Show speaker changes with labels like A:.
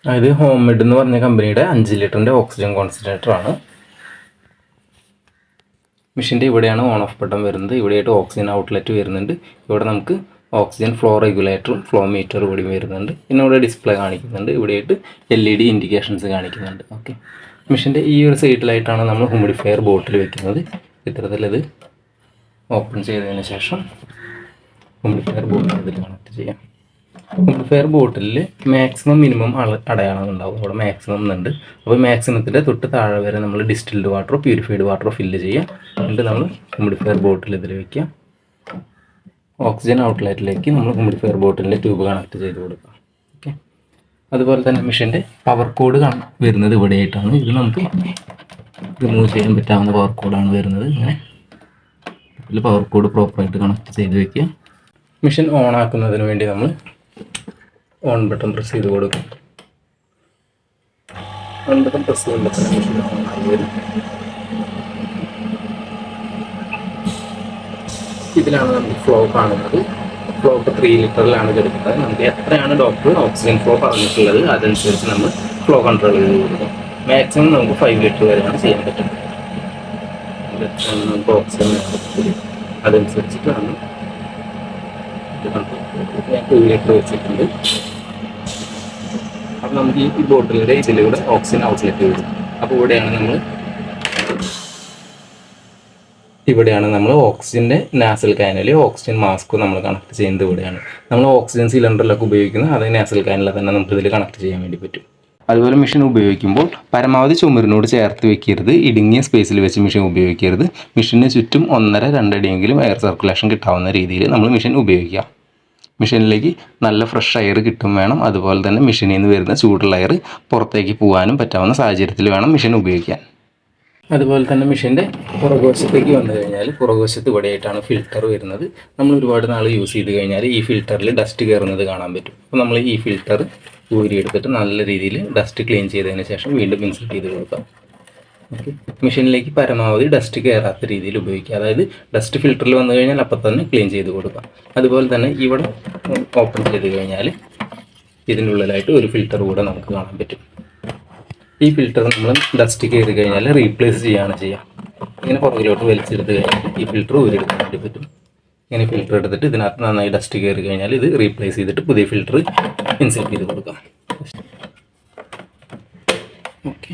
A: ഇത് ഹോം മെഡ് എന്ന് പറഞ്ഞ കമ്പനിയുടെ 5 ലിറ്ററിൻ്റെ ഓക്സിജൻ കോൺസെൻട്രേറ്ററാണ്. മെഷീൻ്റെ ഇവിടെയാണ് ഓൺ ഓഫ് ബട്ടൺ വരുന്നത്. ഇവിടെയായിട്ട് ഓക്സിജൻ ഔട്ട്ലെറ്റ് വരുന്നുണ്ട്. ഇവിടെ നമുക്ക് ഓക്സിജൻ ഫ്ലോ റെഗുലേറ്ററും ഫ്ലോ മീറ്ററും ഇവിടെയും വരുന്നുണ്ട്. പിന്നെ ഇവിടെ ഡിസ്പ്ലേ കാണിക്കുന്നുണ്ട്. ഇവിടെയായിട്ട് LED ഇൻഡിക്കേഷൻസ് കാണിക്കുന്നുണ്ട്. ഓക്കെ, മെഷീൻ്റെ ഈ ഒരു സൈഡിലായിട്ടാണ് നമ്മൾ ഹ്യൂമിഡിഫയർ ബോട്ടിൽ വെക്കുന്നത്. ഇത്തരത്തിലത് ഓപ്പൺ ചെയ്തതിന് ശേഷം ഹ്യൂമിഡിഫയർ ബോട്ടിൽ ഇതിൽ കണക്ട് ചെയ്യാം. ഹ്യൂമിഡിഫയർ ബോട്ടിലിൽ മാക്സിമം മിനിമം അടയാളം ഉണ്ടാവും. അവിടെ മാക്സിമം എന്നുണ്ട്. അപ്പോൾ മാക്സിമത്തിൻ്റെ തൊട്ട് താഴെ വരെ നമ്മൾ ഡിസ്റ്റിൽഡ് വാട്ടറോ പ്യൂരിഫൈഡ് വാട്ടറോ ഫില്ല് ചെയ്യാം. എന്നിട്ട് നമ്മൾ ഹ്യൂമിഡിഫയർ ബോട്ടിൽ ഇതിൽ വയ്ക്കാം. ഓക്സിജൻ ഔട്ട്ലെറ്റിലേക്ക് നമ്മൾ ഹ്യൂമിഡിഫയർ ബോട്ടിലിൻ്റെ ട്യൂബ് കണക്ട് ചെയ്ത് കൊടുക്കാം. ഓക്കെ, അതുപോലെ തന്നെ മെഷീൻ്റെ പവർ കോഡ് വരുന്നത് ഇവിടെയായിട്ടാണ്. ഇത് നമുക്ക് റിമൂവ് ചെയ്യാൻ പറ്റാവുന്ന പവർ കോഡാണ് വരുന്നത്. ഇങ്ങനെ ഇതിൽ പവർ കോഡ് പ്രോപ്പറായിട്ട് കണക്ട് ചെയ്ത് വയ്ക്കുക. മെഷീൻ ഓൺ ആക്കുന്നതിന് വേണ്ടി നമ്മൾ ഓൺ ബട്ടൺ പ്രസ് ചെയ്ത് കൊടുക്കും. ഓൺ ബട്ടൺ പ്രസ് ചെയ്യുമ്പോൾ തന്നെ മെഷീൻ ഓൺ ആയി വരും. ഇതിലാണ് നമുക്ക് ഫ്ലോ കാണുന്നത്. ഫ്ലോ ഇപ്പോൾ 3 ലിറ്ററിലാണ് കിടക്കുന്നത്. നമുക്ക് എത്രയാണ് ഡോക്ടർ ഓക്സിജൻ ഫ്ലോ പറഞ്ഞിട്ടുള്ളത് അതനുസരിച്ച് നമ്മൾ ഫ്ലോ കൺട്രോൾ ചെയ്ത് കൊടുക്കും. മാക്സിമം നമുക്ക് 5 ലിറ്റർ വരെയാണ് ചെയ്യാൻ പറ്റുന്നത്. നമുക്ക് ഓക്സിജൻ അതനുസരിച്ചിട്ട് നമ്മൾ ഞാൻ 2 ലിറ്റർ വെച്ചിട്ടുണ്ട്. അപ്പോൾ നമുക്ക് ഈ ബോട്ടിലിൻ്റെ ഇതിലൂടെ ഓക്സിജൻ ഔട്ട്ലെറ്റ് വരും. അപ്പോൾ ഇവിടെയാണ് നമ്മൾ ഓക്സിജൻ്റെ നാസൽ കാനൽ ഓക്സിജൻ മാസ്ക് നമ്മൾ കണക്ട് ചെയ്യുന്നത്. ഇവിടെയാണ് നമ്മൾ ഓക്സിജൻ സിലിണ്ടറിലൊക്കെ ഉപയോഗിക്കുന്നത്. അത് നാസൽ കാനലിൽ തന്നെ നമുക്ക് ഇതിൽ കണക്ട് ചെയ്യാൻ വേണ്ടി പറ്റും. അതുപോലെ മെഷീൻ ഉപയോഗിക്കുമ്പോൾ പരമാവധി ചുമരിനോട് ചേർത്ത് വെക്കരുത്. ഇടുങ്ങിയ സ്പേസിൽ വെച്ച് മെഷീൻ ഉപയോഗിക്കരുത്. മെഷീന് ചുറ്റും 1.5-2 അടിയെങ്കിലും എയർ സർക്കുലേഷൻ കിട്ടാവുന്ന രീതിയിൽ നമ്മൾ മെഷീൻ ഉപയോഗിക്കുക. മെഷീനിലേക്ക് നല്ല ഫ്രഷ് എയർ കിട്ടും വേണം. അതുപോലെ തന്നെ മെഷീനിൽ നിന്ന് വരുന്ന ചൂടുള്ള എയർ പുറത്തേക്ക് പോകാനും പറ്റാവുന്ന സാഹചര്യത്തിൽ വേണം മെഷീൻ ഉപയോഗിക്കാൻ. അതുപോലെ തന്നെ മെഷീൻ്റെ പുറകുവശത്തേക്ക് വന്നു കഴിഞ്ഞാൽ പുറകുവശത്ത് ഇവിടെയായിട്ടാണ് ഫിൽറ്റർ വരുന്നത്. നമ്മൾ ഒരുപാട് നാൾ യൂസ് ചെയ്ത് കഴിഞ്ഞാൽ ഈ ഫിൽറ്ററിൽ ഡസ്റ്റ് കയറുന്നത് കാണാൻ പറ്റും. അപ്പോൾ നമ്മൾ ഈ ഫിൽറ്റർ ഊരിയെടുത്തിട്ട് നല്ല രീതിയിൽ ഡസ്റ്റ് ക്ലീൻ ചെയ്തതിന് ശേഷം വീണ്ടും ഇൻസെർട്ട് ചെയ്ത് കൊടുക്കാം. ഓക്കെ, മെഷീനിലേക്ക് പരമാവധി ഡസ്റ്റ് കയറാത്ത രീതിയിൽ ഉപയോഗിക്കുക. അതായത് ഡസ്റ്റ് ഫിൽറ്ററിൽ വന്നു കഴിഞ്ഞാൽ അപ്പം തന്നെ ക്ലീൻ ചെയ്ത് കൊടുക്കാം. അതുപോലെ തന്നെ ഇവിടെ ഓപ്പൺ ചെയ്ത് കഴിഞ്ഞാൽ ഇതിൻ്റെ ഉള്ളിലായിട്ട് ഒരു ഫിൽറ്റർ കൂടെ നമുക്ക് കാണാൻ പറ്റും. ഈ ഫിൽറ്റർ നമ്മൾ ഡസ്റ്റ് കയറി കഴിഞ്ഞാൽ റീപ്ലേസ് ചെയ്യുകയാണ് ചെയ്യുക. ഇങ്ങനെ പുറകിലോട്ട് വലിച്ചെടുത്ത് കഴിഞ്ഞാൽ ഈ ഫിൽറ്റർ ഊരിയെടുക്കാൻ വേണ്ടി പറ്റും. ഇങ്ങനെ ഫിൽറ്റർ എടുത്തിട്ട് ഇതിനകത്ത് നന്നായി ഡസ്റ്റ് കയറി കഴിഞ്ഞാൽ ഇത് റീപ്ലേസ് ചെയ്തിട്ട് പുതിയ ഫിൽറ്റർ ഇൻസെർട്ട് ചെയ്ത് കൊടുക്കാം. ഓക്കെ.